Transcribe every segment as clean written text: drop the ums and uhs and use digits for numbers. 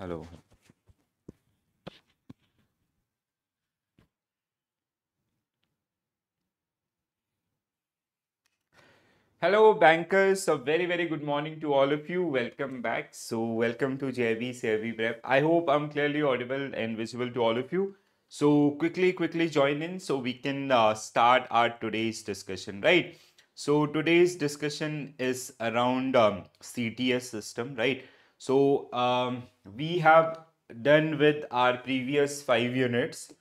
Hello. Hello, bankers. A very good morning to all of you. Welcome back. Welcome to JV CRV Prep. I hope I'm clearly audible and visible to all of you. So, quickly join in so we can start our today's discussion, right? So, today's discussion is around CTS system, right? We have done with our previous 5 units.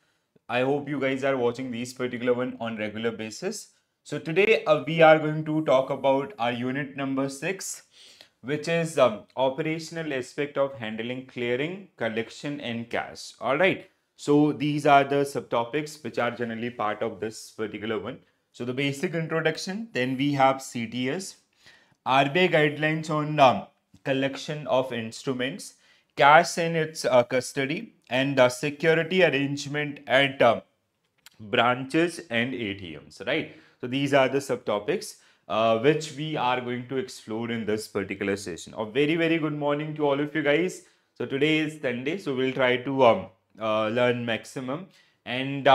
I hope you guys are watching these particular one on regular basis. So today we are going to talk about our unit number 6, which is operational aspect of handling clearing, collection and cash. All right. So these are the subtopics which are generally part of this particular one. So the basic introduction, then we have CTS, RBI guidelines on collection of instruments, cash in its custody, and security arrangement at branches and ATMs, right? So these are the subtopics which we are going to explore in this particular session. A very good morning to all of you guys. So today is Sunday, so we'll try to learn maximum. And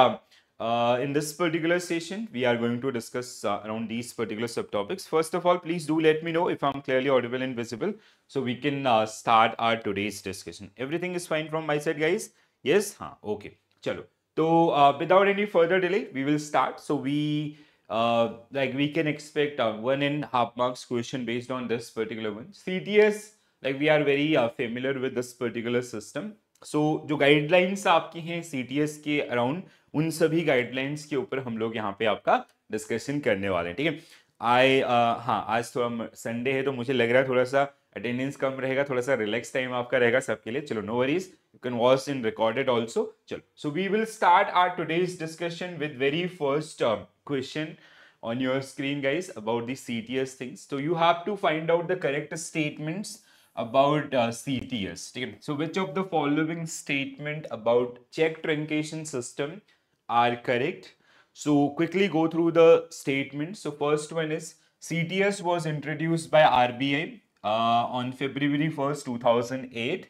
in this particular session, we are going to discuss around these particular subtopics. First of all, please do let me know if I'm clearly audible and visible, so we can start our today's discussion. Everything is fine from my side, guys? Yes? Okay. Chalo. So without any further delay, we will start. So we can expect 1.5 marks question based on this particular one. CTS, like we are very familiar with this particular system. So जो guidelines आपकी हैं CTS के around, उन सभी guidelines के ऊपर हम लोग यहाँ पे आपका discussion करने वाले हैं, ठीक है? हाँ, आज थोड़ा संडे है तो मुझे लग रहा है थोड़ा सा अटेंडेंस कम रहेगा, थोड़ा सा रिलैक्स टाइम आपका रहेगा सबके लिए. चलो, no worries, you can watch in recorded also. चलो, so we will start our today's discussion with very first question on your screen, guys, about the CTS things. So you have to find out the correct statements about CTS. Okay? So which of the following statement about check truncation system are correct? So quickly go through the statements. So first one is CTS was introduced by RBI on February 1st, 2008,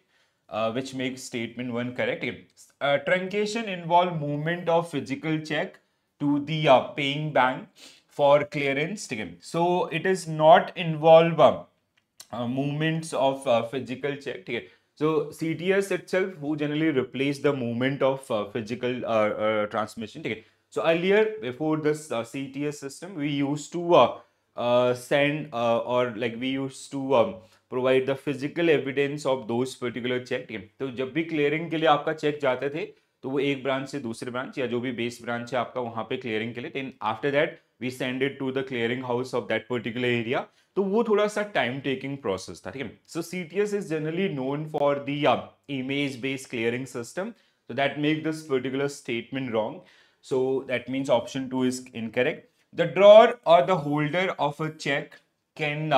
which makes statement 1 correct. Truncation involve movement of physical check to the paying bank for clearance. So it is not involve movements of physical check. So CTS itself who generally replace the movement of physical transmission. So earlier, before this CTS system, we used to send or like we used to provide the physical evidence of those particular check. तो जब भी clearing के लिए आपका check जाते थे, तो वो एक ब्रांच से दूसरे ब्रांच या जो भी बेस ब्रांच है आपका वहां पे क्लियरिंग के लिए, then after that we send it to the clearing house of that particular area. तो वो थोड़ा सा टाइम टेकिंग प्रोसेस था, ठीक है. So CTS is generally known for the image based clearing system. So that make this particular statement wrong. So that means option 2 is incorrect. The drawer or the holder of a check can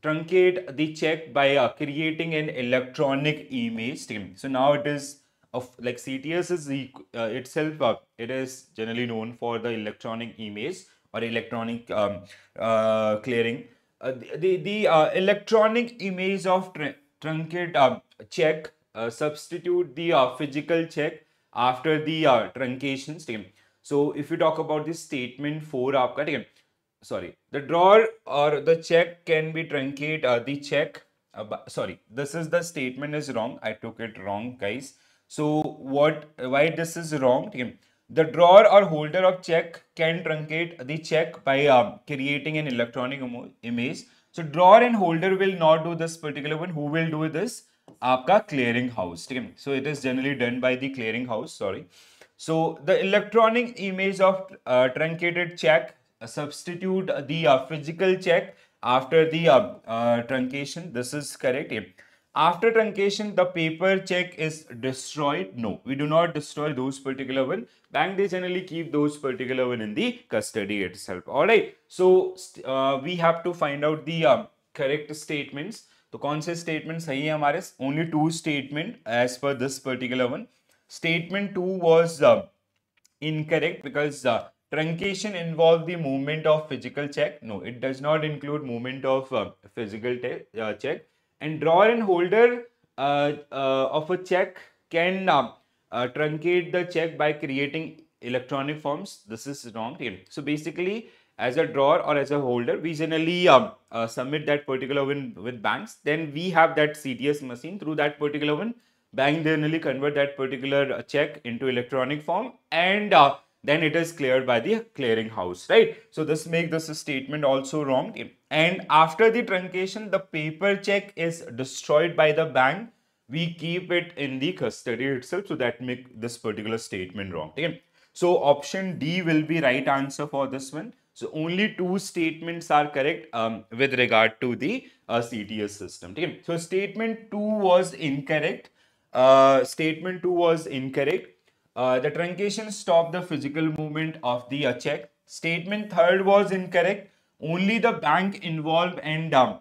truncate the check by creating an electronic image. So now it is of like CTS is itself it is generally known for the electronic image or electronic clearing. The electronic image of truncate check substitute the physical check after the truncations. So if you talk about the statement 4 आपका, ठीक है, sorry, the drawer or the check can be truncate the check. Sorry, this is the statement is wrong. I took it wrong, guys. So why this is wrong? The drawer or holder of check can truncate the check by creating an electronic image. So drawer and holder will not do this particular one. Who will do this? आपका clearing house. So it is generally done by the clearing house. Sorry. So the electronic image of truncated check substitute the physical check after the truncation. This is correct. After truncation, the paper check is destroyed. No, we do not destroy those particular one. Bank, they generally keep those particular one in the custody itself. All right. So we have to find out the correct statements. तो कौन से statement सही है हमारे? Only 2 statement as per this particular one. Statement 2 was incorrect because truncation involved the movement of physical check. No, it does not include movement of physical check. And drawer and holder of a check can truncate the check by creating electronic forms. This is wrong. So basically, as a drawer or as a holder, we generally submit that particular one with banks. Then we have that CTS machine. Through that particular one, bank generally convert that particular check into electronic form, and then it is cleared by the clearing house, right? So this makes this statement also wrong. And after the truncation, the paper check is destroyed by the bank. We keep it in the custody itself, so that make this particular statement wrong. Okay? So option D will be right answer for this one. So only two statements are correct with regard to the CTS system. Okay? So statement 2 was incorrect. Statement 2 was incorrect. The truncation stopped the physical movement of the check. Statement third was incorrect. Only the bank involved and the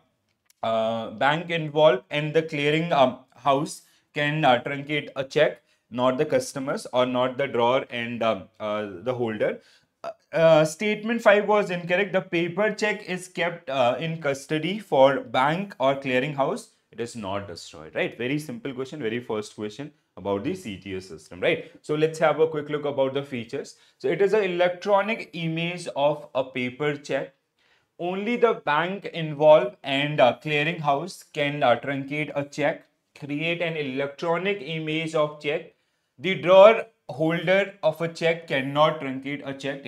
clearing house can truncate a check, not the customers or not the drawer and the holder. Statement 5 was incorrect. The paper check is kept in custody for bank or clearing house. It is not destroyed, right? Very simple question, very first question about the CTS system, right? So let's have a quick look about the features. So it is an electronic image of a paper check. Only the bank involved and clearing house can truncate a check, create an electronic image of check. The drawer holder of a check cannot truncate a check.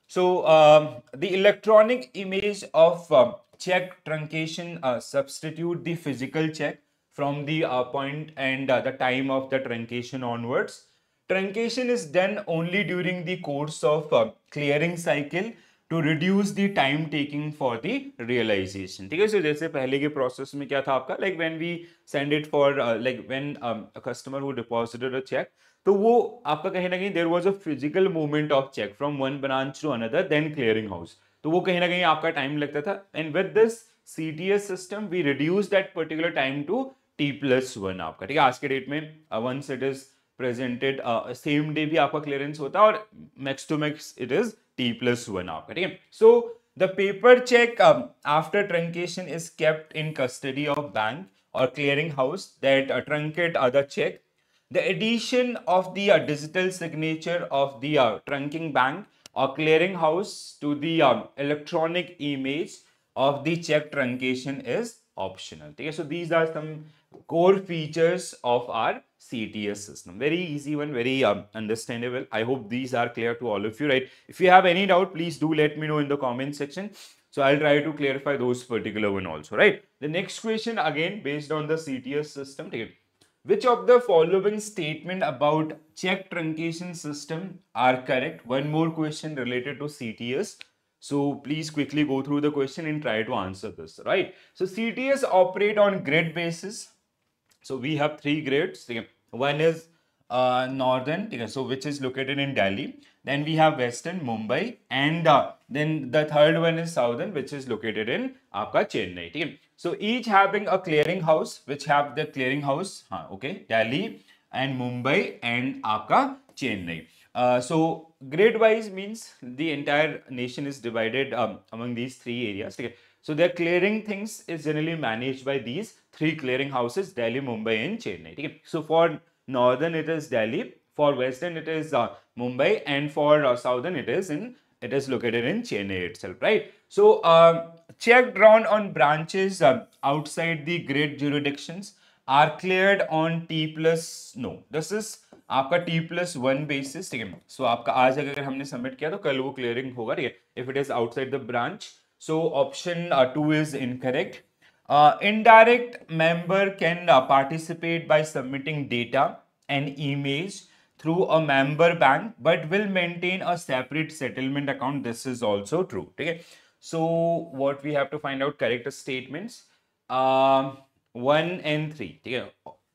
So the electronic image of check truncation substitute the physical check from the point and the time of the truncation onwards. Truncation is done only during the course of clearing cycle to reduce the time taking for the realization. ठीक है, so जैसे पहले के process में क्या था आपका, like when we send it for like when a customer who deposited a check, तो वो आपका कहीं ना कहीं there was a physical movement of check from one branch to another then clearing house, तो वो कहीं ना कहीं आपका time लगता था. And with this CTS system we reduce that particular time to T+1 आपका. ठीक है, आज के डेट में once it is presented same day भी आपका clearance होता है और max to max it is T+1 आपका. ठीक है, so the paper check after truncation is kept in custody of bank or clearing house that truncate other check. The addition of the digital signature of the trunking bank or clearing house to the electronic image of the check truncation is optional. Okay, so these are some core features of our CTS system. Very easy one, very understandable. I hope these are clear to all of you, right? If you have any doubt, please do let me know in the comment section. So I'll try to clarify those particular one also, right? The next question again based on the CTS system. Okay. Which of the following statement about check truncation system are correct? One more question related to CTS. So please quickly go through the question and try to answer this, right? So CTS operate on grid basis. So we have three grids. One is northern, so which is located in Delhi. Then we have western, Mumbai, and then the third one is southern, which is located in आपका Chennai. So each having a clearing house, which have the clearing house, okay, Delhi and Mumbai and आपका Chennai. So grade wise means the entire nation is divided among these three areas. Okay? So their clearing things is generally managed by these three clearing houses, Delhi, Mumbai and Chennai. Okay? So for northern it is Delhi, for western it is Mumbai, and for southern it is located in Chennai itself, right? So check drawn on branches outside the grid jurisdictions are cleared on no. This is आपका T+1 basis. ठीक है, so आपका आज अगर हमने submit किया तो कल वो क्लियरिंग होगा. ठीक है, if it is outside the branch. So option 2 is incorrect. Indirect member can participate by submitting data and image through a member bank but will maintain a separate settlement account. This is also true. Okay, so what we have to find out correct statements. 1 and 3. Okay,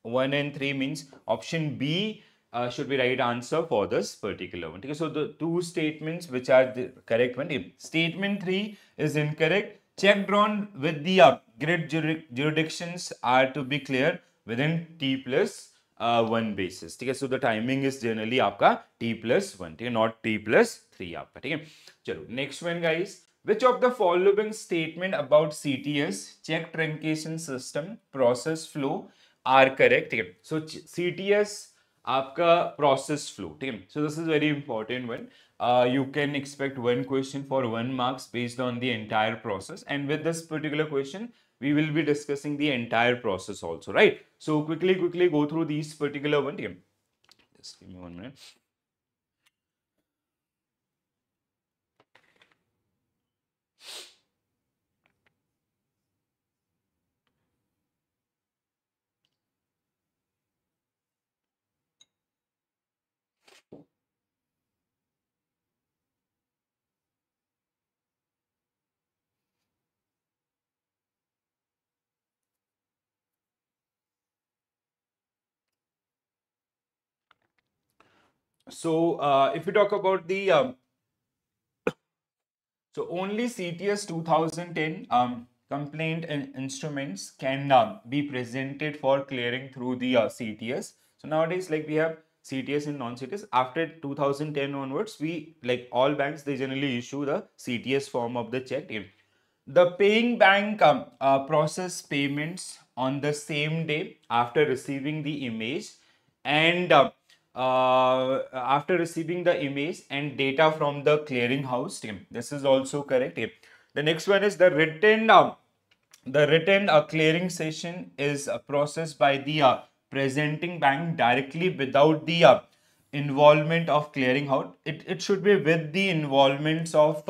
1 and 3 means option B should be right answer for this particular one. Okay, so the two statements which are the correct one. Statement 3 is incorrect. Check drawn with the grid jurisdictions are to be clear within T+1 basis. Okay, so the timing is generally आपका T+1. Okay, not T+3 आपका. ठीक है, चलो next one guys. Which of the following statement about CTS check truncation system process flow are correct. ठीक है. So CTS आपका process flow. ठीक है. So this is very important one. You can expect one question for 1 marks based on the entire process, and with this particular question we will be discussing the entire process also, right? So quickly go through these particular one. ठीक है. Just give me 1 minute. So if we talk about the so only CTS 2010 complaint and instruments can be presented for clearing through the CTS. So nowadays, like we have CTS and non-CTS. After 2010 onwards, we like all banks they generally issue the CTS form of the check. The paying bank process payments on the same day after receiving the image and after receiving the image and data from the clearing house team. This is also correct. The next one is the written clearing session is processed by the presenting bank directly without the involvement of clearing house. It should be with the involvement of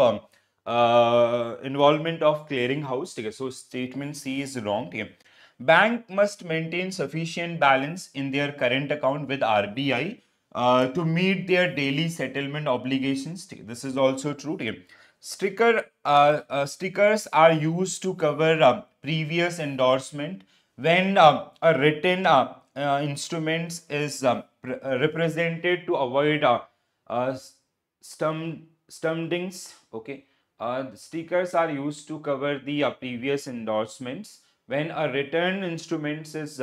clearing house. Okay? So statement C is wrong. Okay? Bank must maintain sufficient balance in their current account with RBI to meet their daily settlement obligations. This is also true. Okay? Stickers are used to cover previous endorsement when a written instruments is represented to avoid stumdings. Okay, the stickers are used to cover the previous endorsements when a return instruments is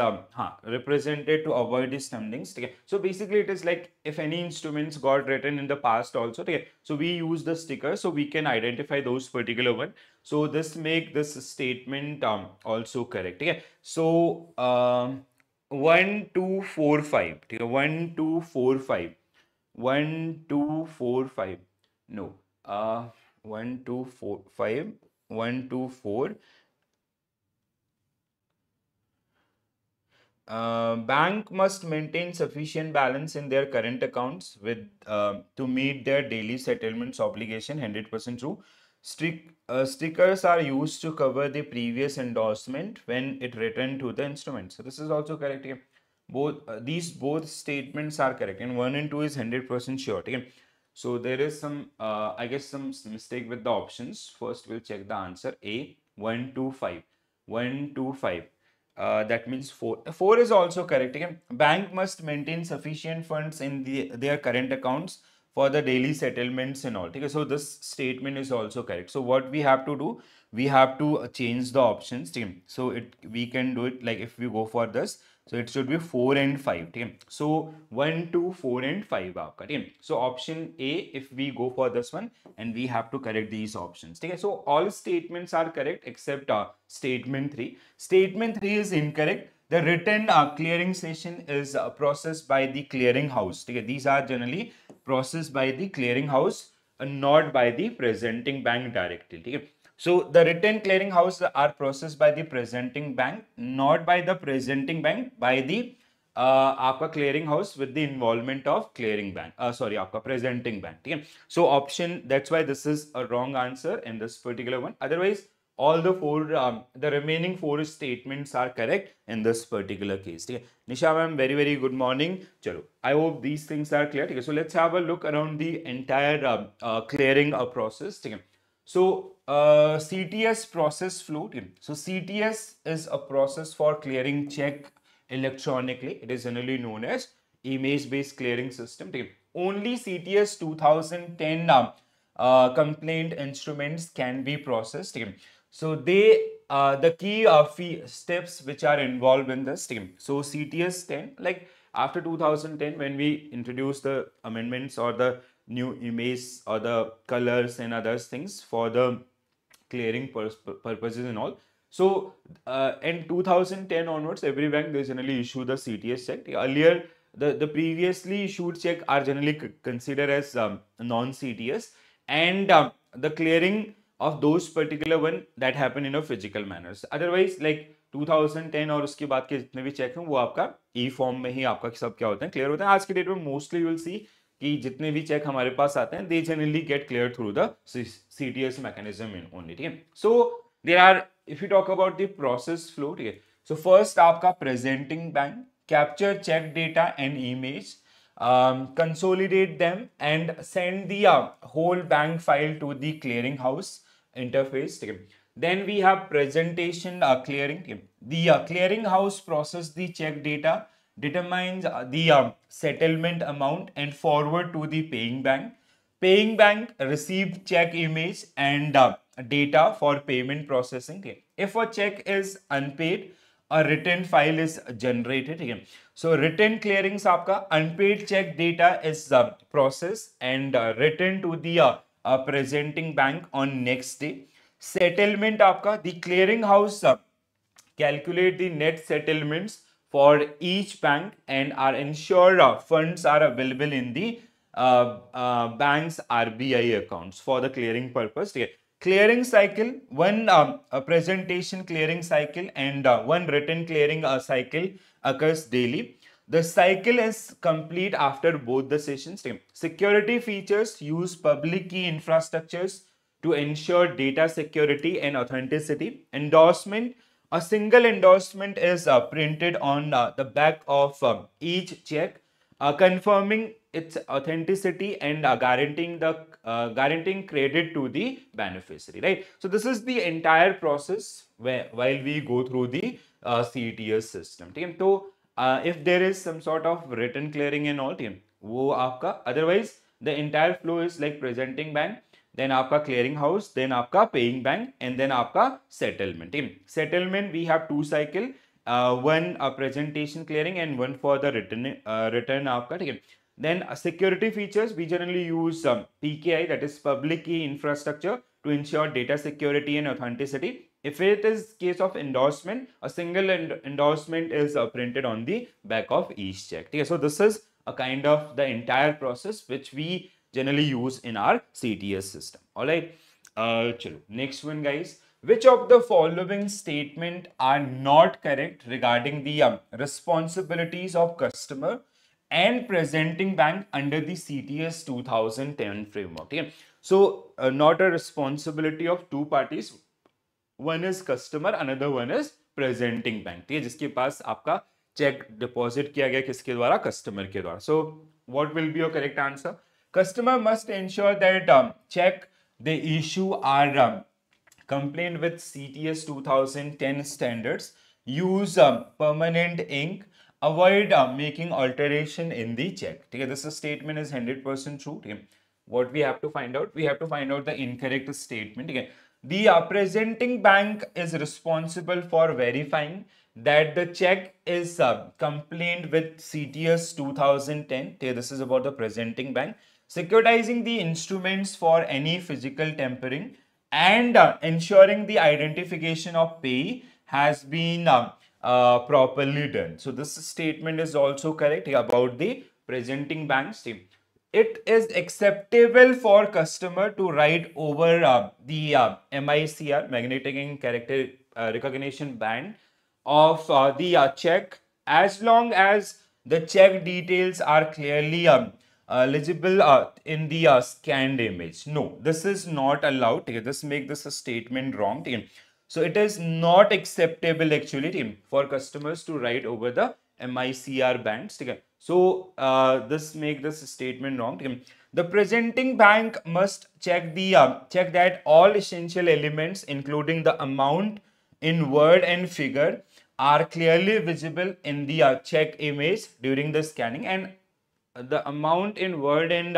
represented to avoid the stumdings. Okay. So basically it is like if any instruments got written in the past also. Okay. So we use the sticker so we can identify those particular one. So this make this statement also correct. Okay. So 1 2 4 5. Okay. 1 2 4 5. 1 2 4 5. No. 1 2 4 5. 1 2 4. Bank must maintain sufficient balance in their current accounts with to meet their daily settlements obligation. 100% true. Stickers are used to cover the previous endorsement when it returned to the instrument. So this is also correct. Okay? Both statements are correct, and 1 and 2 is 100% sure. Okay? So there is some I guess some mistake with the options. First we'll check the answer. A 1 2 5. 1 2 5. That means 4. 4 is also correct. Again, bank must maintain sufficient funds in their current accounts for the daily settlements and all. Okay, so this statement is also correct. So what we have to do, we have to change the options. Okay? So we can do it like if we go for this. So it should be 4 and 5. Okay? So 1, 2, 4 and 5. Okay? So option A, if we go for this one, and we have to correct these options. Okay? So all statements are correct except statement 3. Statement 3 is incorrect. The written clearing session is processed by the clearing house. Okay? These are generally processed by the clearing house, not by the presenting bank directly. Okay? So the written clearing house are processed by the presenting bank, not by the presenting bank, by the आपका clearing house with the involvement of clearing bank. Sorry, आपका presenting bank. ठीक है? So option, that's why this is a wrong answer in this particular one. Otherwise, all the remaining 4 statements are correct in this particular case. ठीक है? Nisha ma'am, very good morning. चलो, I hope these things are clear. ठीक है? So let's have a look around the entire clearing process. ठीक है? So CTS process flow. So CTS is a process for clearing check electronically. It is generally known as image-based clearing system. Only CTS 2010 complaint instruments can be processed. So the key fee steps which are involved in this. So CTS 10, like after 2010 when we introduced the amendments or the new image or the colors and other things for the clearing purposes and all. So in 2010 onwards, every bank they generally issue the CTS check. Earlier, the previously issued check are generally considered as non-CTS, and the clearing of those particular one that happen in a physical manners. Otherwise, like 2010 और उसके बाद के जितने भी check हैं वो आपका ई form में ही आपका सब क्या होते हैं, क्लियर होते हैं. आज के डेट में मोस्टली यू विल सी कि जितने भी चेक हमारे पास आते हैं they generally get clear through the CTS mechanism in only. ठीक है. So there are, if you talk about the process flow, ठीक है, सो फर्स्ट आपका presenting bank capture cheque data and image, consolidate them and send the whole bank file to the clearing house interface. Then we have presentation clearing. The clearing house process the check data, determines the settlement amount and forward to the paying bank. Paying bank receive check image and data for payment processing. If a check is unpaid, a written file is generated. So written clearings आपका unpaid check data is processed and written to the presenting bank on next day. Settlement आपका the clearing house calculate the net settlements for each bank and are ensure funds are available in the bank's RBI accounts for the clearing purpose. Clearing cycle, one presentation clearing cycle and one written clearing cycle occurs daily. The cycle is complete after both the sessions. Security features use public key infrastructures to ensure data security and authenticity. Endorsement, a single endorsement is printed on the back of each check, confirming its authenticity and guaranteeing credit to the beneficiary, right? So this is the entire process while we go through the CTS system. So if there is some sort of written clearing and all, वो आपका, otherwise the entire flow is like presenting bank, then आपका clearing house, then आपका paying bank, and then आपका settlement. Settlement we have two cycle, one presentation clearing and one for the return आपका. Then security features, we generally use PKI, that is public key infrastructure, to ensure data security and authenticity. If it is case of endorsement, a single endorsement is printed on the back of each check. Okay, so this is a kind of the entire process which we generally use in our CTS system. All right. Next one, guys. Which of the following statement are not correct regarding the responsibilities of customer and presenting bank under the CTS 2010 framework? Okay? So, not a responsibility of two parties. One is customer, another one is presenting bank. ठीक है, जिसके पास आपका check deposit किया गया किसके द्वारा, customer के द्वारा. So what will be your correct answer? Customer must ensure that check they issue are compliant with CTS 2010 standards, use permanent ink, avoid making alteration in the check. Okay, this statement is 100% true. Okay. What we have to find out? We have to find out the incorrect statement. Okay. The presenting bank is responsible for verifying that the check is compliant with CTS 2010. Okay, this is about the presenting bank. Securitizing the instruments for any physical tampering and ensuring the identification of payee has been properly done. So this statement is also correct about the presenting bank statement. It is acceptable for customer to write over the MICR, magnetic ink character recognition band of the check, as long as the check details are clearly legible in the scanned image. No, this is not allowed. This make this a statement wrong. So it is not acceptable actually for customers to write over the MICR bands. So this make this statement wrong. The presenting bank must check the check that all essential elements, including the amount in word and figure, are clearly visible in the check image during the scanning, and the amount in word and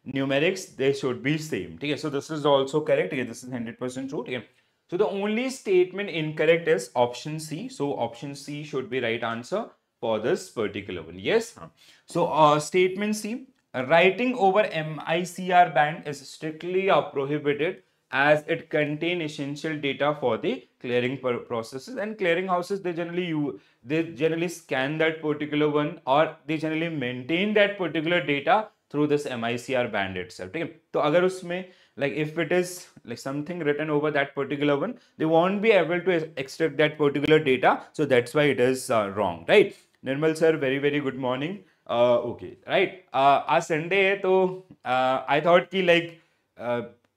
numerics, they should be same. Okay, so this is also correct. Okay, this is 100% true. Okay. So the only statement incorrect is option C. So option C should be right answer for this particular one. Yes. So statement C, writing over MICR band is strictly prohibited as it contain essential data for the clearing processes. And clearing houses, they generally scan that particular one, or they generally maintain that particular data through this MICR band itself. ठीक है, तो अगर उसमें like if it is like something written over that particular one, they won't be able to extract that particular data, so that's why it is wrong, right? Nirmal sir, very very good morning. Okay, right. आज Sunday है तो I thought कि like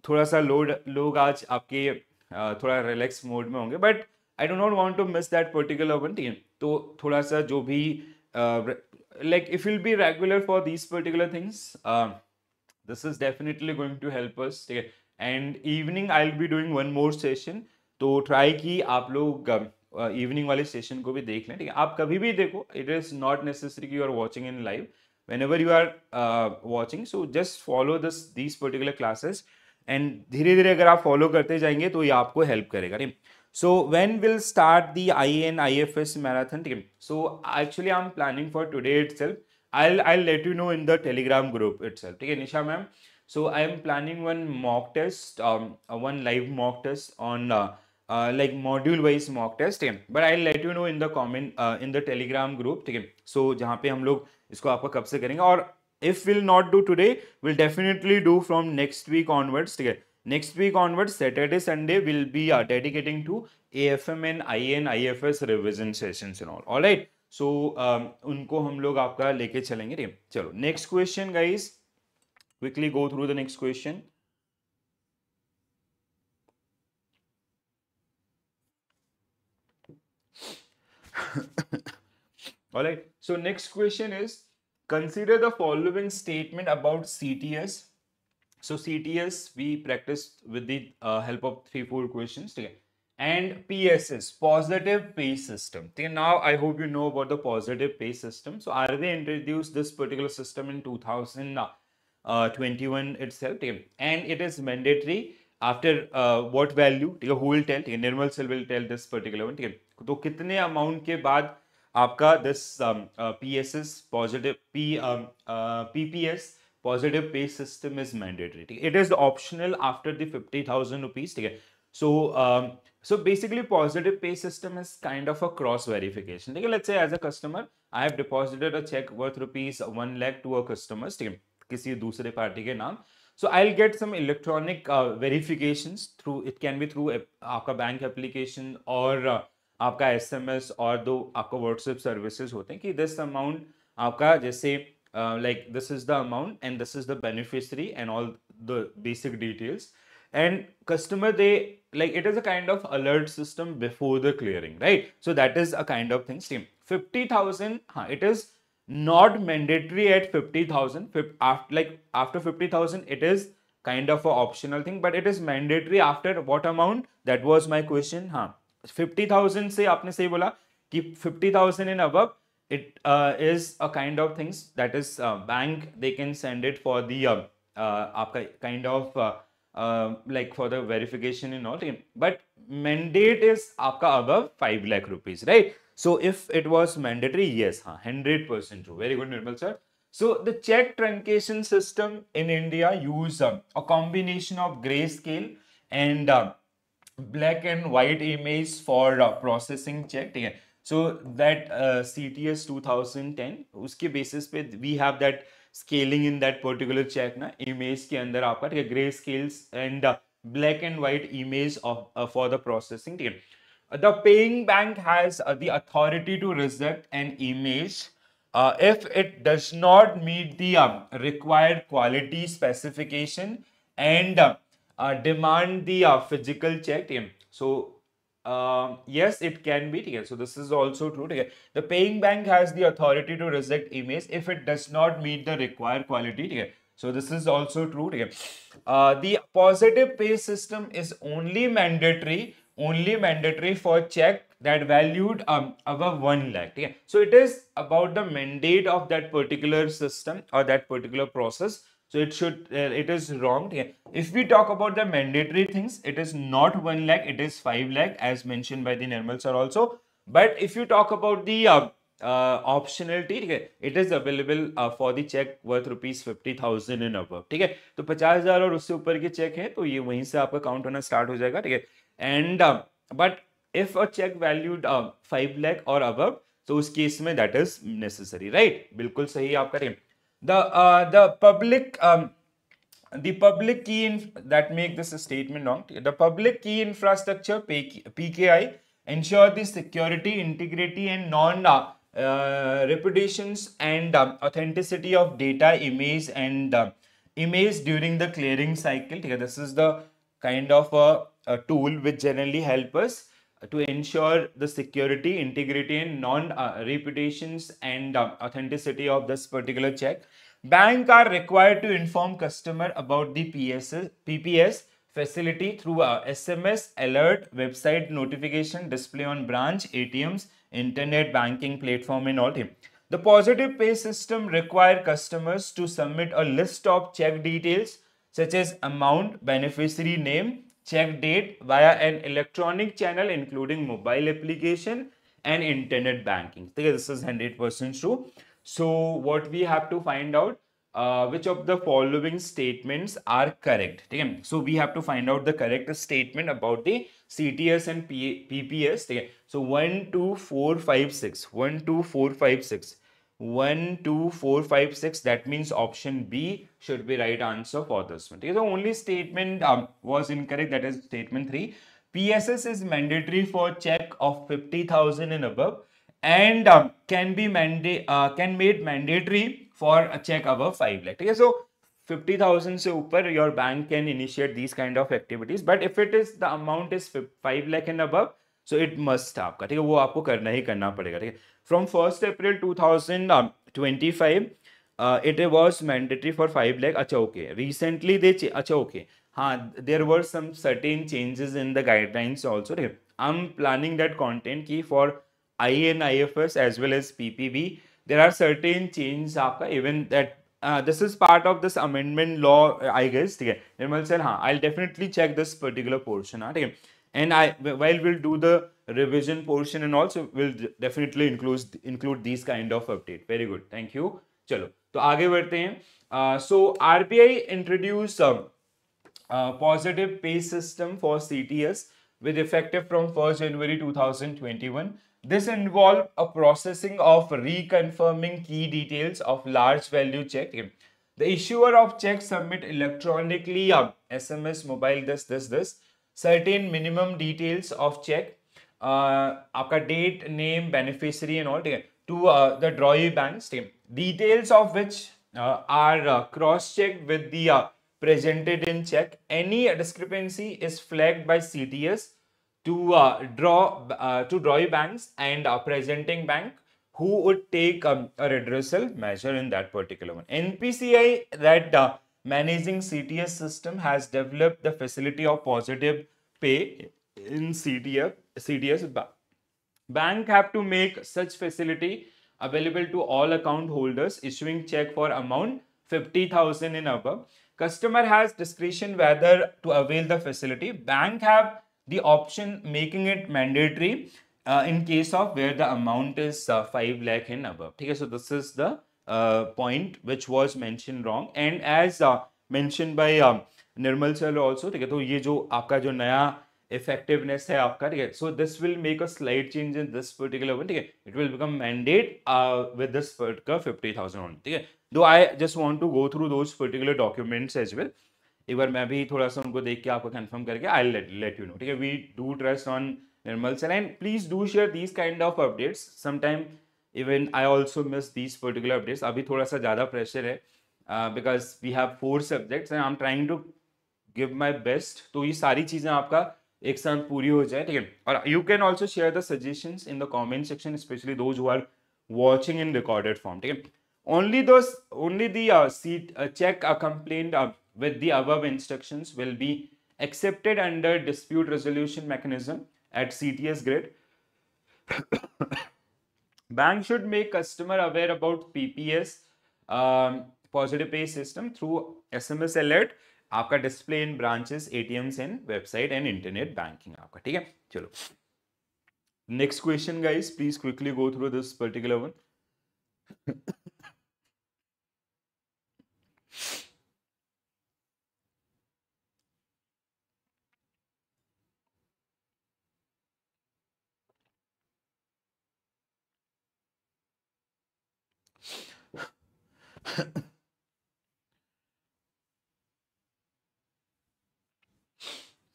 थोड़ा सा लोग आज आपके थोड़ा रिलैक्स मोड में होंगे, but I do not want to miss that particular one, ठीक है? तो थोड़ा सा जो भी like if will be regular for these particular things, this is definitely going to help us, ठीक है? And evening I'll be doing one more session, तो try कि आप लोग इवनिंग वाले सेशन को भी देख लें, ठीक है? आप कभी भी देखो, इट इज नॉट नेसेसरी कि you are watching in live. whenever you are watching, so just follow these particular classes, and धीरे धीरे अगर आप फॉलो करते जाएंगे तो ये आपको हेल्प करेगा, ठीक? So when will start the IAN IFS marathon, ठीक है? So actually I'm planning for today itself. I'll let you know in the Telegram group itself, ठीक है निशा ma'am? So I am planning one mock test, one live mock test on like module wise mock test, ठीक है? But I'll let you know in the comment in the Telegram group, ठीक है? So जहाँ पे हम लोग इसको आपको कब से करेंगे, और if we'll not do today, we'll definitely do from next week onwards, ठीक है? Next week onwards, Saturday, Sunday, we'll be dedicating to AFM and IAN IFS revision sessions and all. All right. So उनको हम लोग आपका लेके चलेंगे, ठीक है? चलो next question guys, quickly go through the next question. All right. So next question is, consider the following statement about CTS. So CTS we practiced with the help of 3-4 questions, okay? And PSS, positive pay system. Now I hope you know about the positive pay system. So RBI introduced this particular system in 2021 itself, okay? And it is mandatory after what value, who will tell? Nirmal sir will tell this particular one, okay? तो कितने amount के बाद आपका this PSS positive PPS positive pay system is mandatory. It is optional after the 50,000 rupees. So basically positive pay system is kind of a cross verification. Let's say as a customer I have deposited a check worth rupees 1 lakh to a customer, किसी दूसरे party के नाम. So I'll get some electronic verifications through, it can be through आपका bank application और आपका SMS और दो आपका WhatsApp सर्विसेज होते हैं कि दिस अमाउंट आपका जैसे like this is the amount and this is the beneficiary and all the basic details, and customer they like it is a kind of alert system before the clearing, right? So that is a kind of thing. 50,000 it is not mandatory at 50,000. After 50,000 it is kind of a optional thing, but it is mandatory after what amount? That was my question. 50,000 से आपने सही बोला कि 50,000 and above, it is a kind of things that is bank they can send it for the आपका kind of like for the verification and all, but mandate is आपका above 5 lakh rupees, right? So if it was mandatory, yes, 100% true. Very good, Nirmal sir. So the check truncation system in India use a combination of grayscale and black and white image for processing check, ठीक है? So that CTS 2010 उसके basis पे we have that scaling in that particular check ना, image के अंदर आपका, ठीक है, gray scales and black and white image of for the processing, ठीक है? The paying bank has the authority to reject an image if it does not meet the required quality specification and demand the physical check. So yes, it can be. So this is also true. The paying bank has the authority to reject image if it does not meet the required quality. So this is also true. The positive pay system is only mandatory for check that valued above 1 lakh. So it is about the mandate of that particular system or that particular process. So it is wrong. If we talk about the mandatory things, it is not 1 lakh, it is 5 lakh as mentioned by the Nirmal sir also. But if you talk about the optionality, ठीक है, it is available for the cheque worth ₹50,000 in above, ठीक है। तो 50,000 और उससे ऊपर के check है तो ये वहीं से आपका काउंट होना स्टार्ट हो जाएगा, ठीक है। And but if a cheque valued 5 lakh और अबव, तो उस केस में दैट इज नेसेसरी, राइट, बिल्कुल सही आप करें। The public the public key that make this statement wrong. The public key infrastructure PKI ensure the security, integrity, and non reputations and authenticity of data, image during the clearing cycle. This is the kind of a tool which generally help us to ensure the security, integrity, and non reputations and authenticity of this particular check. Bank are required to inform customer about the PPS facility through a SMS alert, website notification, display on branch, ATMs, internet banking platform, and all. The positive pay system require customers to submit a list of check details such as amount, beneficiary name, check date via an electronic channel including mobile application and internet banking. This is 100% true. So what we have to find out, which of the following statements are correct. Okay? So we have to find out the correct statement about the CTS and PPS. Okay? So 1, 2, 4, 5, 6. 1, 2, 4, 5, 6. 1, 2, 4, 5, 6. That means option B should be right answer for this one. Okay? The only statement was incorrect, that is statement 3. PSS is mandatory for check of 50,000 and above and can made mandatory for a check above 5 lakh. Okay? So 50,000 से ऊपर your bank can initiate these kind of activities, but if it is the amount is 5 lakh and above, so it must आपका, ठीक है, वो आपको करना ही करना पड़ेगा, ठीक है। From 1st April 2025 it was mandatory for 5 lakh. अच्छा, okay, recently they अच्छा, okay, हाँ, there were some certain changes in the guidelines also, ठीक है। I'm planning that content की for INIFS as well as PPB. There are certain changes आपका, even that this is part of this amendment law, I guess, ठीक है। निर्मल sir, हाँ, I'll definitely check this particular portion, हाँ, ठीक है। And while we'll do the revision portion and also we'll definitely include these kind of update. Very good, thank you. चलो, तो आगे बढ़ते हैं। So RBI introduced positive pay system for CTS with effective from 1st January 2021. This involved a processing of reconfirming key details of large value check. The issuer of check submit electronically SMS, mobile, this certain minimum details of check, आपका date, name, beneficiary and all, to the drawee banks, details of which are cross-checked with the presented in check. Any discrepancy is flagged by CTS to drawee banks and presenting bank, who would take a redressal measure in that particular one. NPCI, that managing CTS system, has developed the facility of positive pay in CTS. Bank have to make such facility available to all account holders issuing check for amount 50,000 and above. Customer has discretion whether to avail the facility. Bank have the option making it mandatory in case of where the amount is 5 lakh and above. Okay, so this is the point which was mentioned wrong, and as mentioned by Nirmal sir also, ठीक है, तो ये जो आपका जो नया effectiveness है आपका, ठीक है, so this will make a slight change in this particular one, ठीक है, it will become mandate with this particular 50,000 only, ठीक है। Though I just want to go through those particular documents as well. एक बार मैं भी थोड़ा सा उनको देख के आपको कंफर्म करके I'll let you know, ठीक है। We do trust on Nirmal sir and please do share these kind of updates. Sometime even I also miss these particular updates. अभी थोड़ा सा ज़्यादा pressure है because we have 4 subjects and I'm trying to give my best. तो ये सारी चीज़ें आपका एक साथ पूरी हो जाए, ठीक है। और you can also share the suggestions in the comment section, especially those who are watching in recorded form, ठीक है। Only the check complaint with the above instructions will be accepted under dispute resolution mechanism at CTS grid. Bank should make customer aware about PPS positive pay system through SMS alert, आपका display in branches, ATMs and website and internet banking आपका, ठीक है। चलो Next question, guys. Please quickly go through this particular one.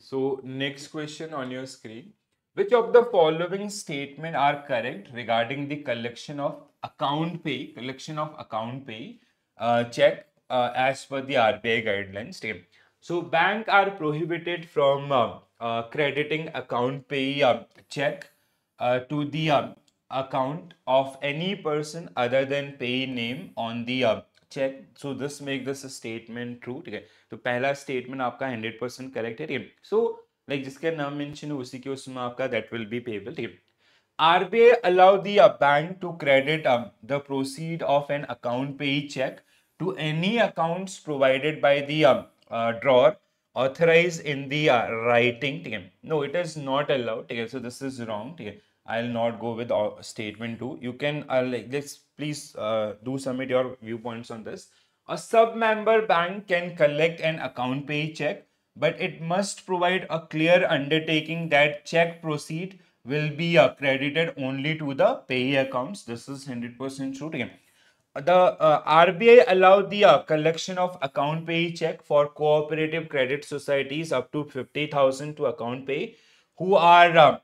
So next question on your screen. Which of the following statement are correct regarding the collection of account pay check as per the RBI guidelines? Okay. So bank are prohibited from crediting account pay check to the account of any person other than pay name on the check. So this make this a statement true. ठीक है, तो पहला statement आपका 100% correct है. ठीक है, so like जिसका नाम mention है उसी के उसमें आपका that will be payable. ठीक है, RBI allow the bank to credit the proceed of an account pay check to any accounts provided by the drawer authorized in the writing. ठीक है, no, it is not allowed. ठीक है, so this is wrong. ठीक है, I'll not go with statement 2. You can let's please do submit your viewpoints on this. A sub-member bank can collect an account pay check, but it must provide a clear undertaking that check proceed will be credited only to the payee accounts. This is 100% true. Again, the RBI allowed the collection of account pay check for cooperative credit societies up to 50,000 to account pay who are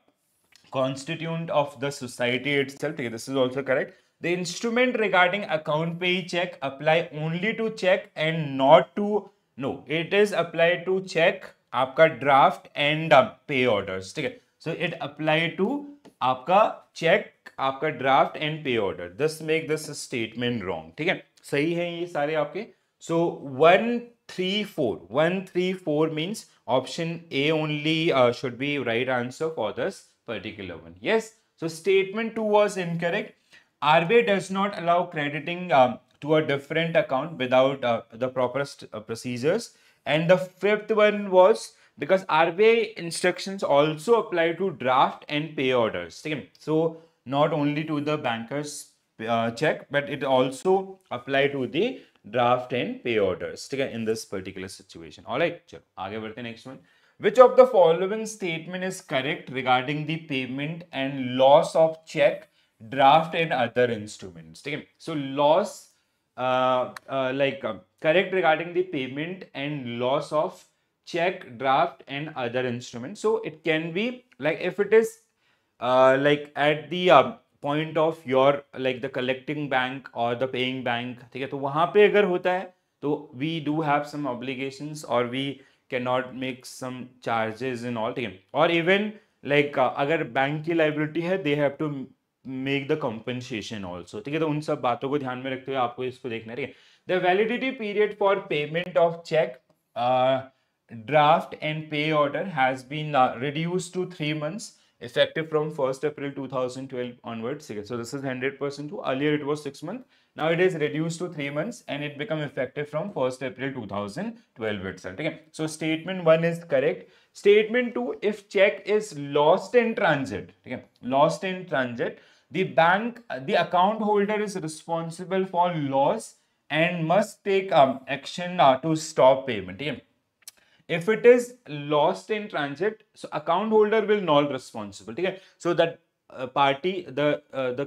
constituent of the society itself. Okay, this is also correct. The instrument regarding account pay check apply only to check and not to, no, it is applied to check आपका draft and pay orders. ठीक है, so it apply to आपका check, आपका draft and pay order. This make this statement wrong. ठीक है, सही है ये सारे आपके. So 134 means option A only should be right answer for this particular one. Yes. So statement 2 was incorrect. RBI does not allow crediting to a different account without the proper procedures. And the fifth one was because RBI instructions also apply to draft and pay orders. Okay? So not only to the banker's check, but it also apply to the draft and pay orders. Okay? In this particular situation. All right. चलो आगे बढ़ते हैं next one. Which of the following statement is correct regarding the payment and loss of check, draft and other instruments? Okay. So loss correct regarding the payment and loss of check, draft and other instruments. So it can be like if it is like at the point of your like the collecting bank or the paying bank, ठीक है, तो वहां पे अगर होता है तो we do have some obligations or we cannot make some charges and all. ठीक है, और even like अगर बैंक की liability है they have to make the compensation also. ठीक है, तो उन सब बातों को ध्यान में रखते हुए आपको इसको देखना है. ठीक है, the validity period for payment of check, draft and pay order has been reduced to 3 months effective from 1st April 2012 onwards. Okay, so this is 100% true. Earlier it was 6 months. Now it is reduced to 3 months and it become effective from 1st April 2012 itself. Okay, so statement 1 is correct. Statement 2, if check is lost in transit, okay, lost in transit, the bank, the account holder is responsible for loss and must take action to stop payment. Okay? If it is lost in transit, so account holder will not responsible. Okay? So that party, the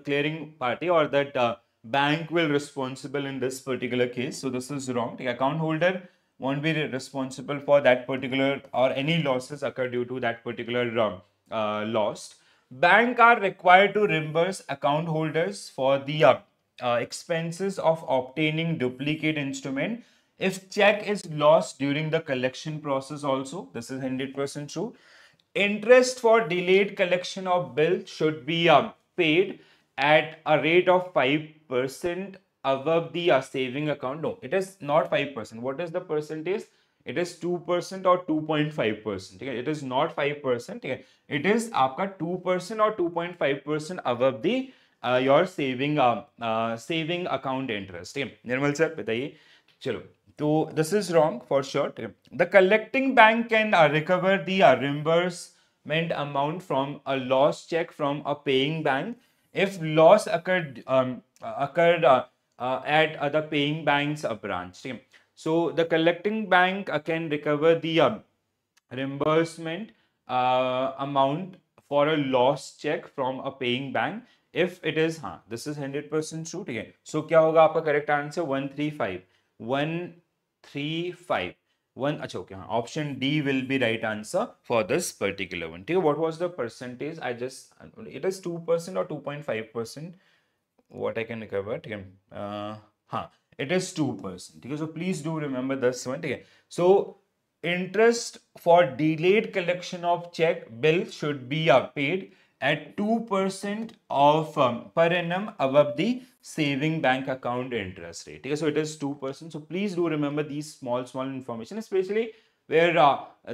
clearing party or that bank will responsible in this particular case. So this is wrong. The account holder won't be responsible for that particular or any losses occur due to that particular lost. Bank are required to reimburse account holders for the expenses of obtaining duplicate instrument if check is lost during the collection process also. This is 100% true. Interest for delayed collection of bill should be paid at a rate of 5% above the saving account. No, it is not 5%. What is the percentage? It is 2% or 2.5%. It is not 5%. It is आपका 2% or 2.5% above the your saving account interest. Nirmal sir बताइए. चलो, so this is wrong for sure. The collecting bank can recover the reimburse disbursement amount from a lost check from a paying bank if loss occurred at the paying bank's branch. Okay? So the collecting bank can recover the reimbursement amount for a lost check from a paying bank if it is this is 100% true. ठीक है, so क्या होगा आपका correct answer 135 1 अच्छा okay हाँ option D will be right answer for this particular one. ठीक है, what was the percentage I just it is 2% और 2.5% what I can recover. ठीक है, हाँ it is 2%. ठीक है, so please do remember this one. ठीक है, so interest for delayed collection of check bill should be paid at 2% of per annum above the saving bank account interest rate. Okay, so it is 2%. So please do remember these small information, especially where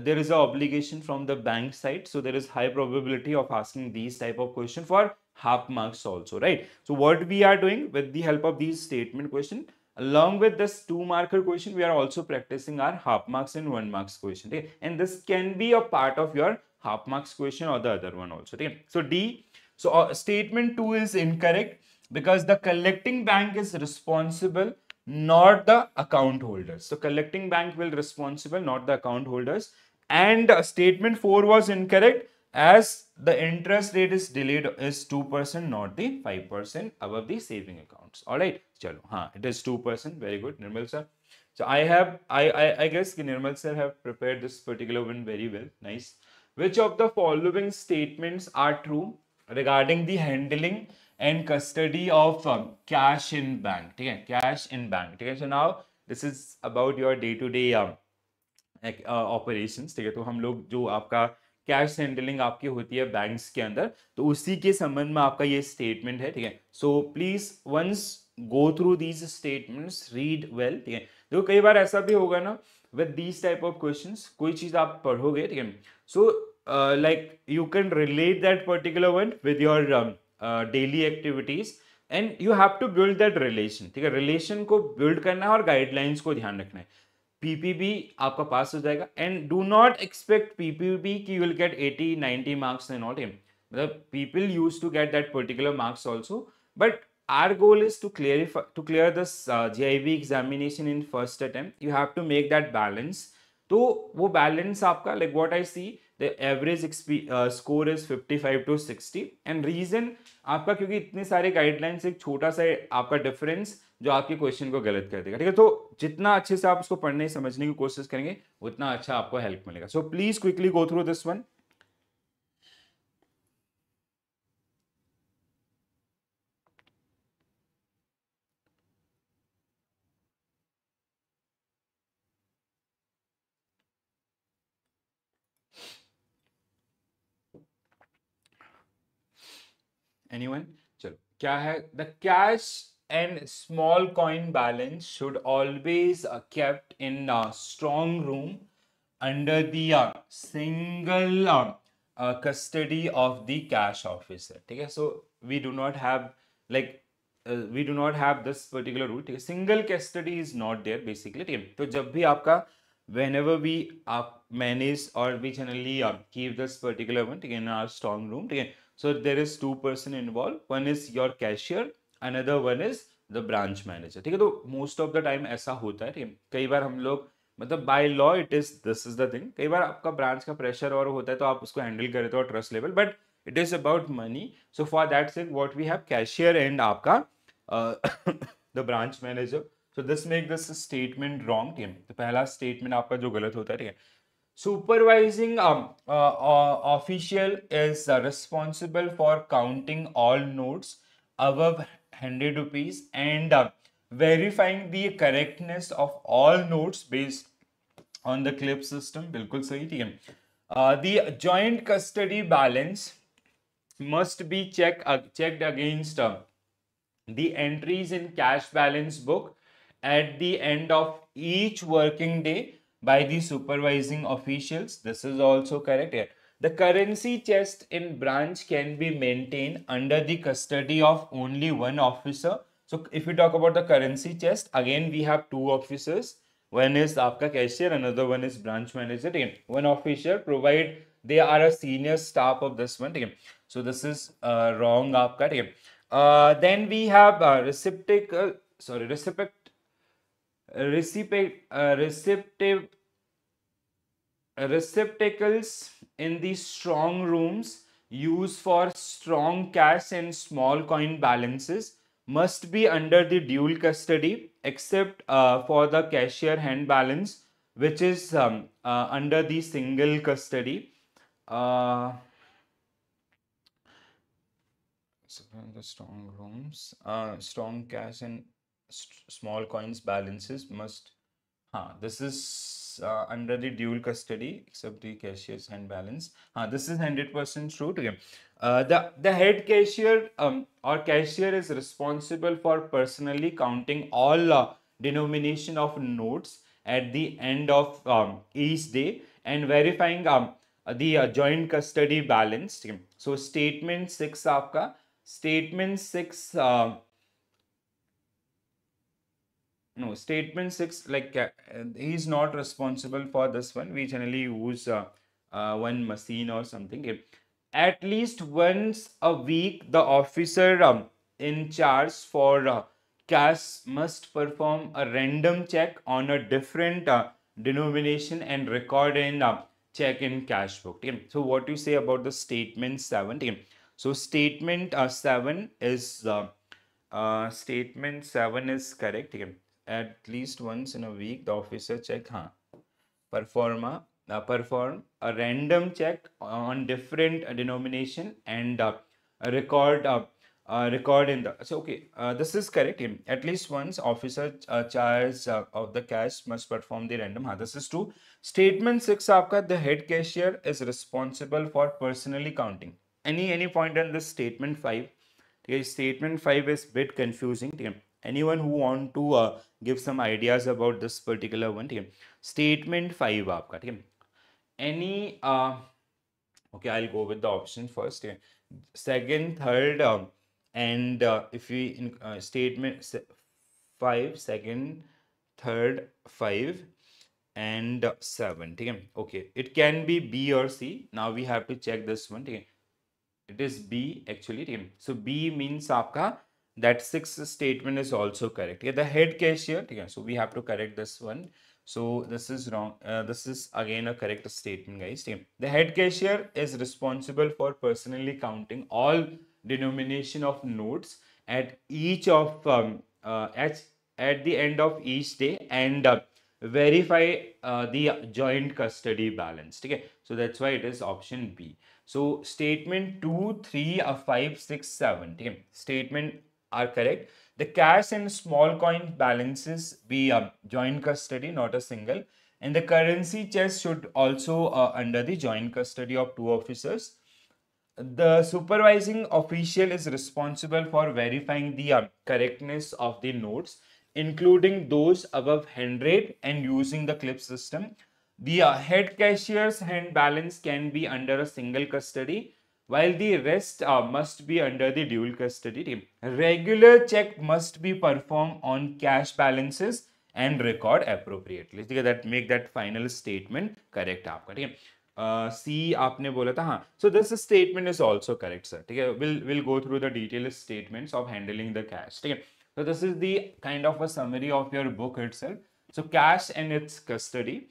there is a obligation from the bank side. So there is high probability of asking these type of question for half marks also, right? So what we are doing with the help of these statement question, along with this 2-marker question, we are also practicing our half marks and 1 marks question. Okay? And this can be a part of your half marks question or the other one also. Okay? So D, so statement 2 is incorrect because the collecting bank is responsible, not the account holders. So collecting bank will responsible, not the account holders. And statement 4 was incorrect as the interest rate is delayed is 2%, not the 5% above the saving accounts. All right, chalo, it is 2%. Very good, Nirmal sir. So I guess Nirmal sir have prepared this particular one very well. Nice. Which of the following statements are true regarding the handling and custody of cash in bank? Okay, cash in bank. Okay, so now this is about your day-to-day operations. ठीक है, तो हम लोग जो आपका cash handling आपकी होती है बैंक्स के अंदर, तो उसी के संबंध में आपका ये स्टेटमेंट है. ठीक है, so please once go through these statements, read well. ठीक है, देखो कई बार ऐसा भी होगा ना with these type of questions, कोई चीज आप पढ़ोगे. ठीक है, so like you can relate that particular one with your daily activities and you have to build that relation. ठीक है, रिलेशन को बिल्ड करना है और गाइडलाइंस को ध्यान रखना है. पीपीबी आपका पास हो जाएगा and do not expect PPB की will get 80-90 marks and not. मतलब people use to get that particular marks also, but our goal is to clear this JAIIB examination in first attempt. You have to make that balance. तो वो balance आपका like what I see the average score is 55 to 60 and reason आपका क्योंकि इतने सारे guidelines एक छोटा सा आपका डिफरेंस जो आपके क्वेश्चन को गलत कर देगा. ठीक है, तो जितना अच्छे से आप उसको पढ़ने समझने की कोशिश करेंगे उतना अच्छा आपको हेल्प मिलेगा. So please quickly go through this one. Anyone? चलो, क्या है? The cash and small coin balance should always kept in a strong room under the single custody of the cash officer. ठीक है, so we do not have like we do not have this particular rule. ठीक है, single custody is not there basically. ठीक है, तो जब भी आपका whenever we manage or we generally keep this particular one in our strong room. ठीक है, so there is 2 person involved. One is your cashier, another one is the branch manager. ठीक है, तो मोस्ट ऑफ द टाइम ऐसा होता है. ठीक है, कई बार हम लोग मतलब by law it is this is the thing. कई बार आपका ब्रांच का प्रेशर और होता है तो आप उसको हैंडल कर रहे हो trust level, but it is about money. So for that sake what we have cashier and आपका the branch manager. So this make this statement wrong. ठीक है, तो पहला स्टेटमेंट आपका जो गलत होता है. ठीक है, supervising official is responsible for counting all notes above 100 rupees and verifying the correctness of all notes based on the clip system. बिल्कुल सही. ठीक है, the joint custody balance must be checked against the entries in cash balance book at the end of each working day by the supervising officials. This is also correct here. The currency chest in branch can be maintained under the custody of only one officer. So if we talk about the currency chest, again we have 2 officers. One is आपका cashier, another one is branch manager. One officer provide they are a senior staff of this one, ठीक है. So this is wrong आपका, ठीक है. Then we have receptacle, sorry, receptacles in the strong rooms used for strong cash and small coin balances must be under the dual custody except for the cashier hand balance, which is under the single custody. So the strong rooms, strong cash and small coins balances must. This is under the dual custody except the cashier's hand balance. This is 100% true. Okay. The head cashier or cashier is responsible for personally counting all denomination of notes at the end of each day and verifying the joint custody balance. ठीक है. So statement 6 आपका statement 6 no, statement 6, like he's not responsible for this one. We generally use one machine or something. Okay. At least once a week, the officer in charge for cash must perform a random check on a different denomination and record in check in cash book. Okay. So what you say about the statement 7? Okay. So statement 7 is statement 7 is correct. Okay. At least once in a week, the officer check perform a random check on different denomination and record record in the. So okay, this is correct. At least once officer charge of the cash must perform the random. This is true. Statement 6 आपका, the head cashier is responsible for personally counting. Any point on this statement 5? Okay, statement 5 is bit confusing. Okay. Anyone who want to give some ideas about this particular one? Okay. Statement 5 आपका, ठीक है. Any okay, I'll go with the option first. Okay. Second, third, and if we in statement 5, second, third, 5, and 7. ठीक है. Okay, it can be B or C. Now we have to check this one. ठीक है. It is B actually. ठीक है. So B means आपका that sixth statement is also correct. Okay. The head cashier. ठीक है. So we have to correct this one. So this is wrong. This is again a correct statement, guys. The head cashier is responsible for personally counting all denomination of notes at each of at the end of each day and verify the joint custody balance. Okay. So that's why it is option B. So statement 2, 3, 5, 6, 7. Okay. Statement are correct. The cash and small coin balances be joint custody, not a single. And the currency chest should also under the joint custody of two officers. The supervising official is responsible for verifying the correctness of the notes, including those above 100 and using the clip system. The head cashier's hand balance can be under a single custody, while the rest must be under the dual custody. Regular check must be performed on cash balances and record appropriately. That make that final statement correct आपका, ठीक है. C आपने बोला था, हाँ. So this statement is also correct, sir. ठीक है. We'll go through the detailed statements of handling the cash. ठीक है. So this is the kind of a summary of your book itself. So cash and its custody.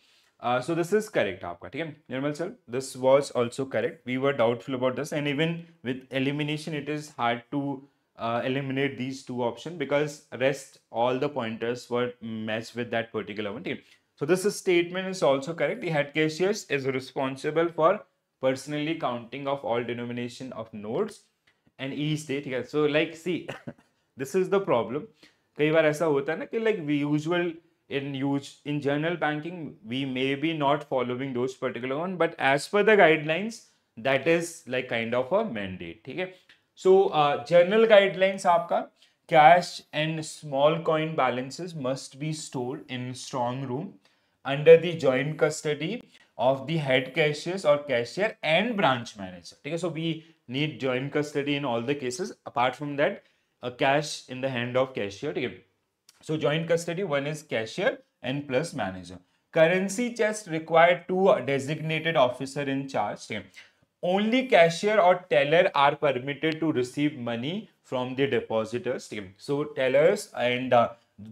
So this is correct आपका, ठीक है. Nirmal sir, this was also correct. We were doubtful about this, and even with elimination, it is hard to eliminate these two options because rest all the pointers were matched with that particular one. So this statement is also correct. The head cashier is responsible for personally counting of all denomination of notes and each day. ठीक है. So like see, this is the problem. कई बार ऐसा होता है ना कि like we usual in general banking we may be not following those particular one, but as per the guidelines that is like kind of a mandate. ठीक है. So general guidelines आपका cash and small coin balances must be stored in strong room under the joint custody of the head cashiers or cashier and branch manager. Okay, so we need joint custody in all the cases. Apart from that, a cash in the hand of cashier. Okay. So joint custody, one is cashier and plus manager. currency chest require two designated officer in charge. ठीक है. Only cashier or teller are permitted to receive money from the depositors. ठीक है. So tellers and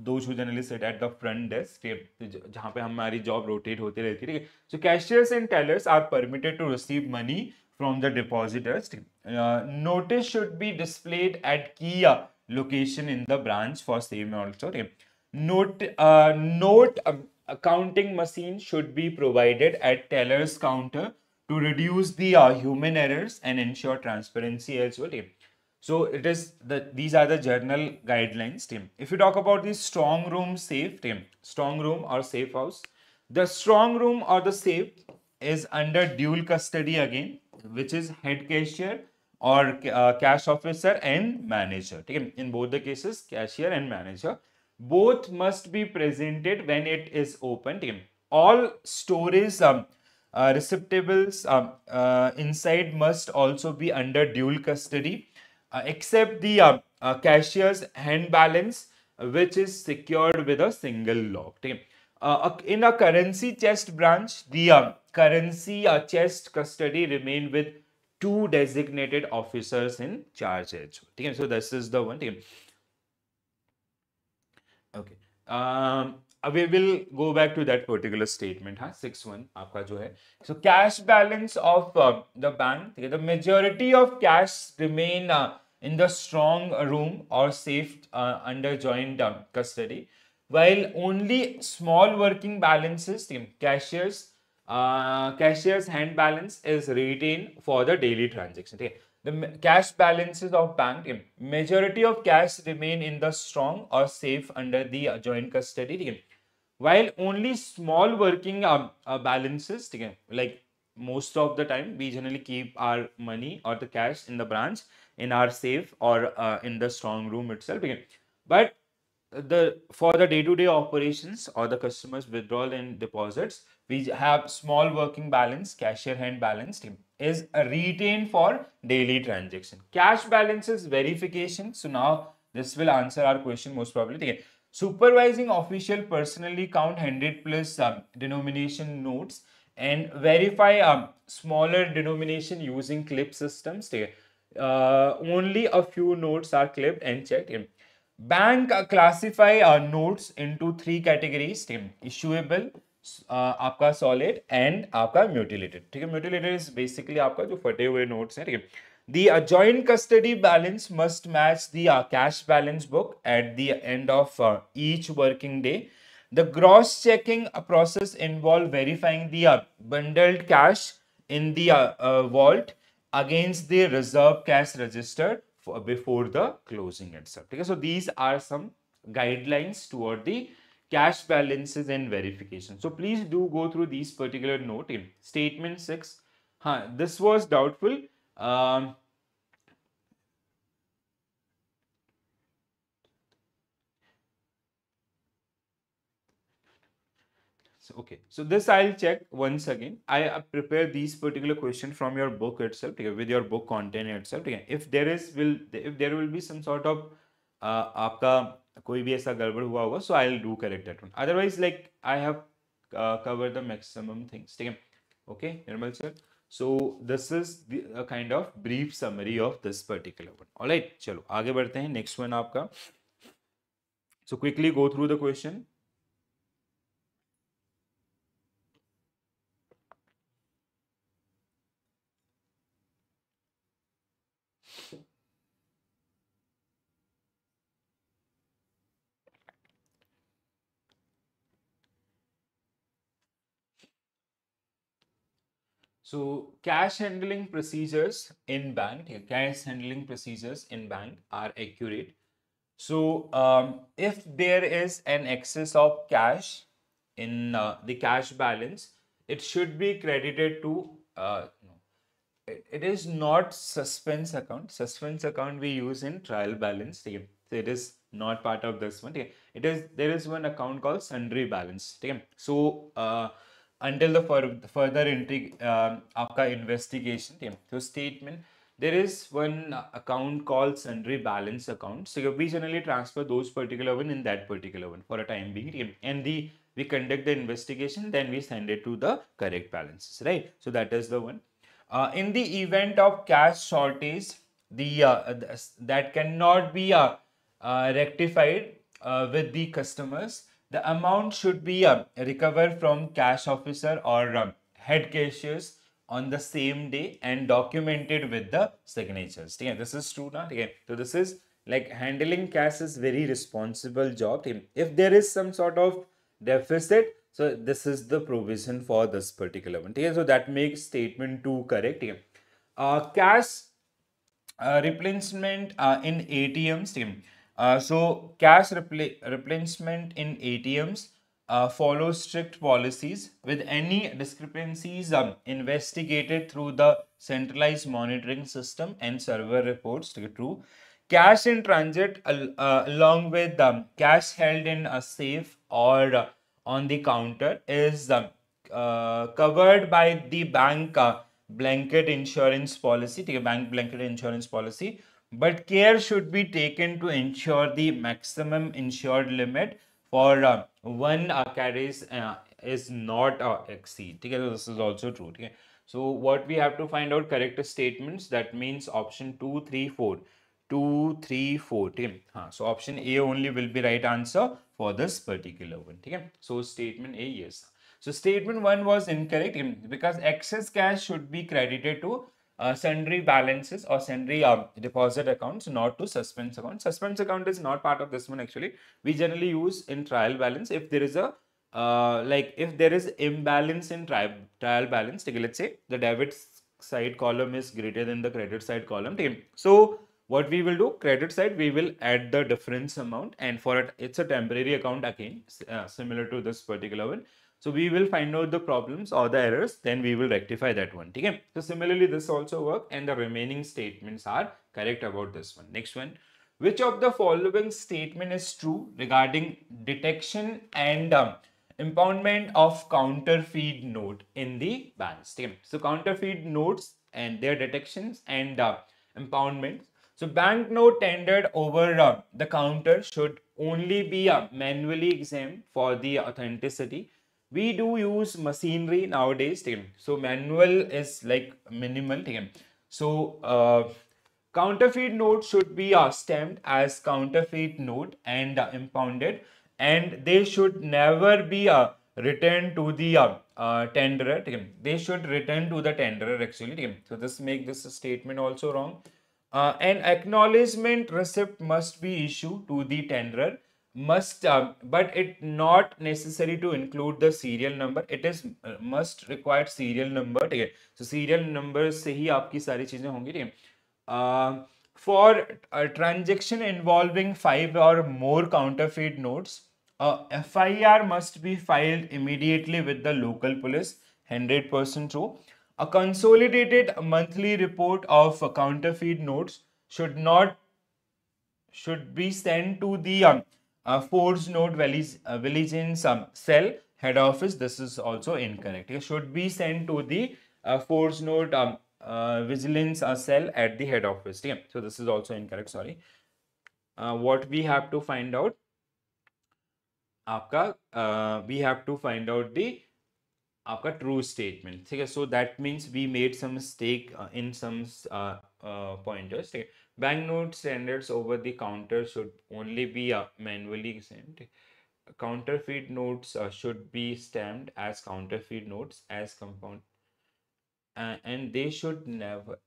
those who generally sit at the front desk, ठीक है, जहाँ पे हमारी job rotate होती रहती है. ठीक है. So cashiers and tellers are permitted to receive money from the depositors. Notice should be displayed at key location in the branch for same also. ठीक है. Note accounting machine should be provided at teller's counter to reduce the human errors and ensure transparency as well. Team. So it is these are the journal guidelines. Team. If you talk about the strong room safe, team, strong room or safe house, the strong room or the safe is under dual custody again, which is head cashier or cash officer and manager. Team. In both the cases, cashier and manager. Both must be presented when it is opened. Team. All storage receptacles inside must also be under dual custody, except the cashier's hand balance, which is secured with a single lock. Okay. In a currency chest branch, the currency chest custody remain with two designated officers in charge. Okay. So this is the one. Okay. Okay. We will go back to that particular statement. 6-1 आपका जो है. So cash balance of the bank. The majority of cash remain in the strong room or safe under joint custody, while only small working balances, cashier's hand balance is retained for the daily transaction. Okay. The cash balances of bank, majority of cash remain in the strong or safe under the joint custody, while only small working balances, like most of the time we generally keep our money or the cash in the branch in our safe or in the strong room itself, but for the day-to-day operations or the customers withdrawal and deposits, we have small working balance, cashier hand balance is retained for daily transaction. Cash balances verification. So now this will answer our question most probably. Okay. Supervising official personally count 100 plus denomination notes and verify smaller denomination using clip systems. Okay. Only a few notes are clipped and checked. Bank classify notes into three categories. Issuable, आपका solid and आपका mutilated. ठीक है, mutilated is basically आपका जो फटे हुए notes हैं. ठीक है. The joint custody balance must match the cash balance book at the end of each working day. The gross checking process involve verifying the bundled cash in the vault against the reserve cash registered before the closing itself. Okay, so these are some guidelines toward the cash balances and verification. So please do go through these particular note in statement 6. This was doubtful. Okay, so this I'll check once again. I prepare these particular question from your book itself, with your book content itself. If there will be some sort of आपका कोई भी ऐसा गड़बड़ हुआ होगा, so I'll do correct that one. Otherwise, like I have covered the maximum things. Okay, Nirmal sir. So this is a kind of brief summary of this particular one. All right, चलो आगे बढ़ते हैं. Next one आपका. So quickly go through the question. So cash handling procedures in bank, are accurate. So if there is an excess of cash in the cash balance, it should be credited to it is not suspense account. Suspense account we use in trial balance. So it is not part of this one. There is one account called sundry balance. So until the further आपका investigation, so statement, there is one account called sundry balance account. So we generally transfer those particular one in that particular one for a time being, and the we conduct the investigation, then we send it to the correct balances, right? So that is the one. In the event of cash shortage, that cannot be rectified with the customers, the amount should be recovered from cash officer or head cashiers on the same day and documented with the signatures. Yeah, this is true now. Okay. So this is like handling cash is very responsible job. If there is some sort of deficit, so this is the provision for this particular one. Okay. So that makes statement 2 correct. Okay. Cash replenishment in ATMs. So cash replenishment in ATMs follows strict policies, with any discrepancies investigated through the centralized monitoring system and server reports to true. Cash in transit along with cash held in a safe or on the counter is covered by the bank blanket insurance policy, take a bank blanket insurance policy, but care should be taken to ensure the maximum insured limit for one carries is not exceed. Okay, so this is also true. Okay, so what we have to find out correct statements, that means option 2, 3, 4. 2, 3, 4. Okay. So option A only will be right answer for this particular one. Okay. So statement A, yes. So statement 1 was incorrect because excess cash should be credited to sundry balances or sundry deposit accounts, not to suspense account. Suspense account is not part of this one actually. We generally use in trial balance if there is a like if there is imbalance in trial balance. Okay, let's say the debit side column is greater than the credit side column. Okay. So what we will do, credit side, we will add the difference amount, and for it, it's a temporary account again, similar to this particular one. So we will find out the problems or the errors, then we will rectify that one. Okay. So similarly, this also work, and the remaining statements are correct about this one. Next one, which of the following statement is true regarding detection and impoundment of counterfeit note in the banks? Okay. So counterfeit notes and their detections and impoundments. So banknote tendered over the counter should only be manually examined for the authenticity. We do use machinery nowadays. So manual is like minimal. So counterfeit note should be stamped as counterfeit note and impounded, and they should never be returned to the tenderer. They should return to the tenderer actually. So this make this statement also wrong. An acknowledgement receipt must be issued to the tenderer, must but it not necessary to include the serial number. It is must required serial number. ठीक है, so serial number से ही आपकी सारी चीजें होंगी. ठीक है, for a transaction involving 5 or more counterfeit notes, FIR must be filed immediately with the local police. 100% true. A consolidated monthly report of counterfeit notes should be sent to the forged note vigilance cell head office. This is also incorrect. It should be sent to the forged note vigilance cell at the head office. Yeah. So this is also incorrect. Sorry. What we have to find out, we have to find out the आपका true statement. ठीक है, so that means we made some mistake in some pointers. ठीक है, banknote standards over the counter should only be manually sent. Counterfeit notes should be stamped as counterfeit notes as compound, and they should never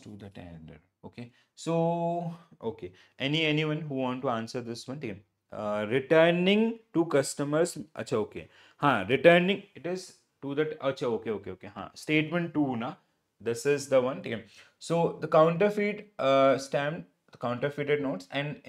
to the tender. Okay, so okay, anyone who want to answer this one? ठीक है, returning to customers. अच्छा, okay, हाँ, returning it is to the, अच्छा, okay, हाँ, statement 2 ना, this is the one. ठीक है, so the counterfeit stamp, the counterfeited notes and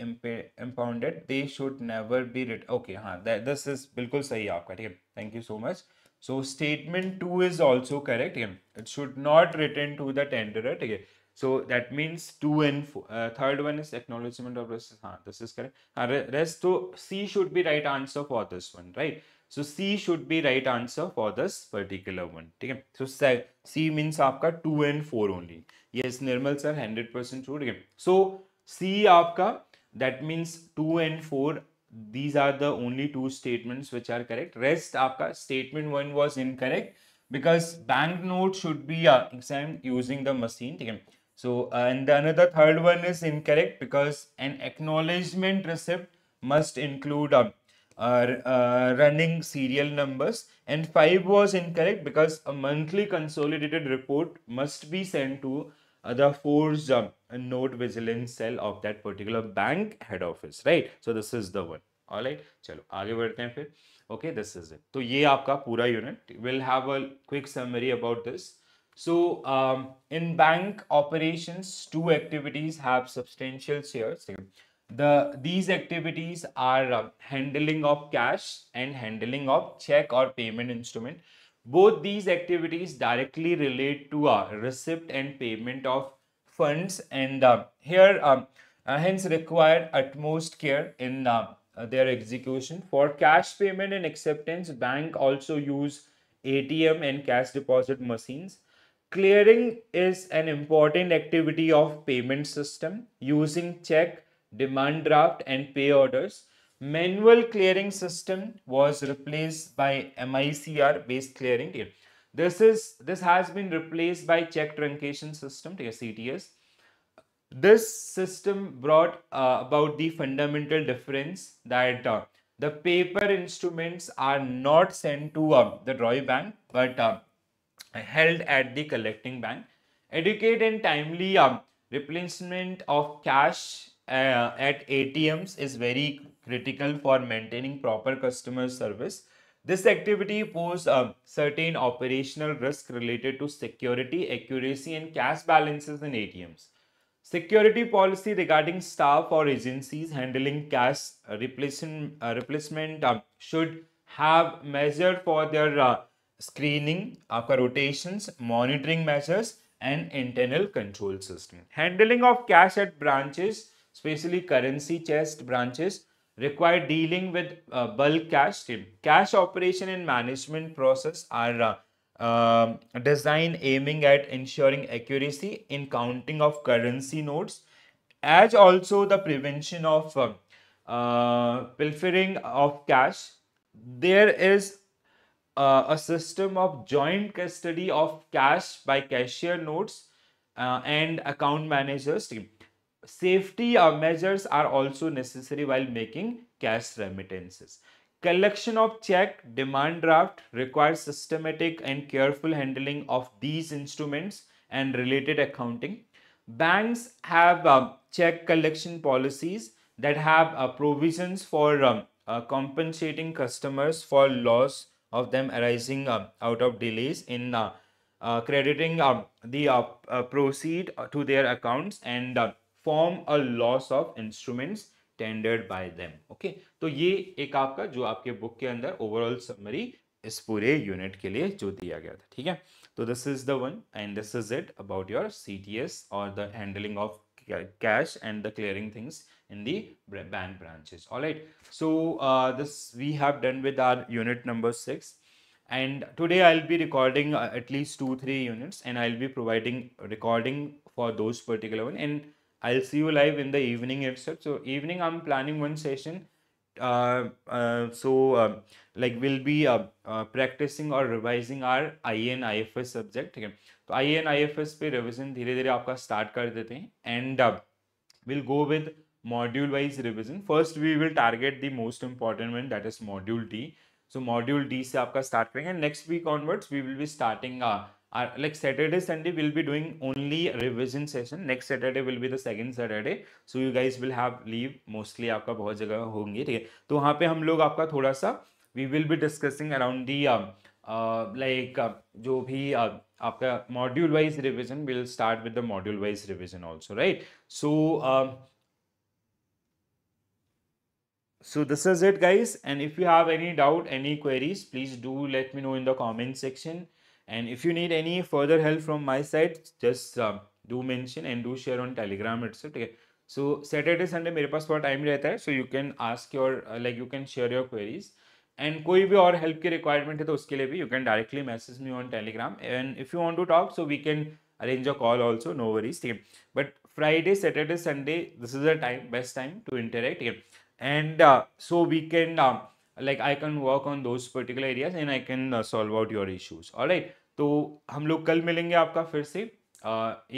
impounded, they should never be okay, हाँ, that this is बिल्कुल सही है आपका. ठीक है, thank you so much. So statement 2 is also correct. It should not return to the tenderer. Okay. So that means 2 and 4. Third one is acknowledgement of risk. This is correct. Rest, so C should be right answer for this one, right? So C should be right answer for this particular one. Okay. So C means आपका 2 and 4 only. Yes, Nirmal sir, 100% true. Okay. So C आपका, that means 2 and 4. these are the only two statements which are correct. Rest आपका statement 1 was incorrect because banknote should be examined using the machine. ठीक है. So and the another third one is incorrect because an acknowledgement receipt must include running serial numbers, and 5 was incorrect because a monthly consolidated report must be sent to the forced note vigilance cell of that particular bank head office, right? So this is the one. All right, चलो आगे बढ़ते हैं फिर. Okay, this is it. तो ये आपका पूरा unit. We'll have a quick summary about this. So in bank operations, two activities have substantial shares. These activities are handling of cash and handling of check or payment instrument. Both these activities directly relate to receipt and payment of funds, and here hence require utmost care in their execution. For cash payment and acceptance, bank also use ATM and cash deposit machines. Clearing is an important activity of payment system using check, demand draft and pay orders. Manual clearing system was replaced by MICR based clearing. This has been replaced by check truncation system, CTS. This system brought about the fundamental difference that the paper instruments are not sent to the drawing bank but held at the collecting bank. Adequate and timely replenishment of cash at ATMs is very critical for maintaining proper customer service. This activity poses certain operational risk related to security, accuracy, and cash balances in ATMs. Security policy regarding staff or agencies handling cash replacement should have measure for their screening, rotations, monitoring measures, and internal control system. Handling of cash at branches, especially currency chest branches, require dealing with bulk cash. Cash operation and management process are design aiming at ensuring accuracy in counting of currency notes, as also the prevention of pilfering of cash. There is a system of joint custody of cash by cashier notes and account managers. Safety measures are also necessary while making cash remittances. Collection of check, demand draft requires systematic and careful handling of these instruments and related accounting. Banks have check collection policies that have provisions for compensating customers for loss of them arising out of delays in crediting the proceed to their accounts and form a loss of instruments tendered by them. Okay, तो ये एक आपका जो आपके book के अंदर overall summary इस पूरे यूनिट के लिए जो दिया गया था. ठीक है, तो this is the one and this is it about your CTS or the handling of cash and the clearing things in the bank branches. All right, so this we have done with our unit number 6, and today I'll be recording at least 2-3 units, and I'll be providing recording for those particular one, and I'll see you live in the evening itself. So evening I'm planning one session. Like we'll be practicing or revising our IN IFS subject. ठीक है, तो IN IFS पे revision धीरे धीरे आपका start कर देते हैं, and we'll go with module wise revision. First we will target the most important one, that is module D. So module D से आपका start करेंगे. Next week onwards we will be starting like Saturday, Sunday we'll be doing only revision session. Next Saturday will be the second Saturday. So you guys will have leave. Mostly आपका बहुत जगह होंगे. ठीक है, तो वहाँ पे हम लोग आपका थोड़ा सा we will be discussing around the जो भी आपका module wise revision. We'll start with the module wise revision also, right? So this is it, guys, and if you have any doubt, any queries, please do let me know in the comment section. And if you need any further help from my side, just do mention and do share on Telegram itself. Okay? So Saturday Sunday मेरे पास थोड़ा time रहता है, so you can ask your like you can share your queries. And कोई भी और help की requirement है तो उसके लिए भी you can directly message me on Telegram. And if you want to talk, so we can arrange a call also, no worries. ठीक है, but Friday, Saturday, Sunday, this is the time, best time to interact. ठीक है, and so we can like I can work on those particular areas and I can solve out your issues. All right, तो हम लोग कल मिलेंगे आपका फिर से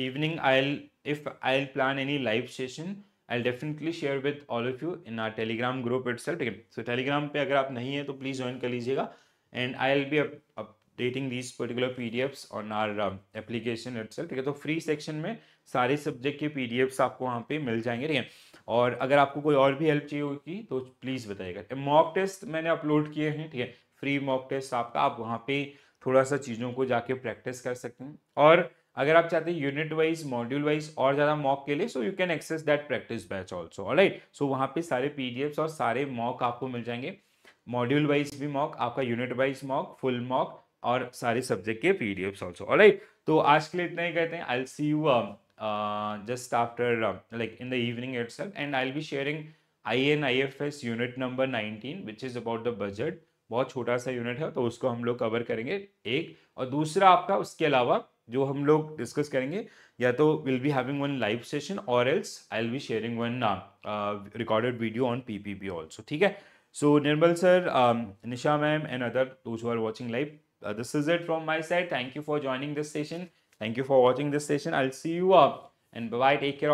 evening. I'll plan any live session, I'll definitely share with all of you in our Telegram group itself. ठीक है, so Telegram पे अगर आप नहीं है तो please join कर लीजिएगा, and I'll be updating these particular PDFs on our application itself. ठीक है, तो फ्री सेक्शन में सारे सब्जेक्ट के PDFs आपको वहाँ पे मिल जाएंगे. ठीक है, और अगर आपको कोई और भी हेल्प चाहिए होगी तो प्लीज़ बताइएगा. मॉक टेस्ट मैंने अपलोड किए हैं. ठीक है, फ्री मॉक टेस्ट आपका, आप वहाँ पे थोड़ा सा चीज़ों को जाके प्रैक्टिस कर सकते हैं. और अगर आप चाहते हैं यूनिट वाइज मॉड्यूल वाइज और ज़्यादा मॉक के लिए, so you can access that practice batch also. Alright, so वहाँ पे सारे पीडीएफ्स और सारे मॉक आपको मिल जाएंगे. मॉड्यूल वाइज भी मॉक, आपका unit wise mock, full mock और सारे सब्जेक्ट के पीडीएफ्स ऑल्सो. ऑलराइट, तो आज के लिए इतना ही कहते हैं. I will see you just after like in the evening itself, and I'll be sharing INIFS unit number 19 which is about the budget. बहुत छोटा सा यूनिट है तो उसको हम लोग कवर करेंगे एक. और दूसरा आपका उसके अलावा जो हम लोग डिस्कस करेंगे, या तो will be having one live session और else I will be sharing one recorded video on PPP also. ठीक है, so Nirmal sir, Nisha ma'am and other those who are watching live, this is it from my side. Thank you for joining this session. Thank you for watching this session. I'll see you up and bye bye. Take care.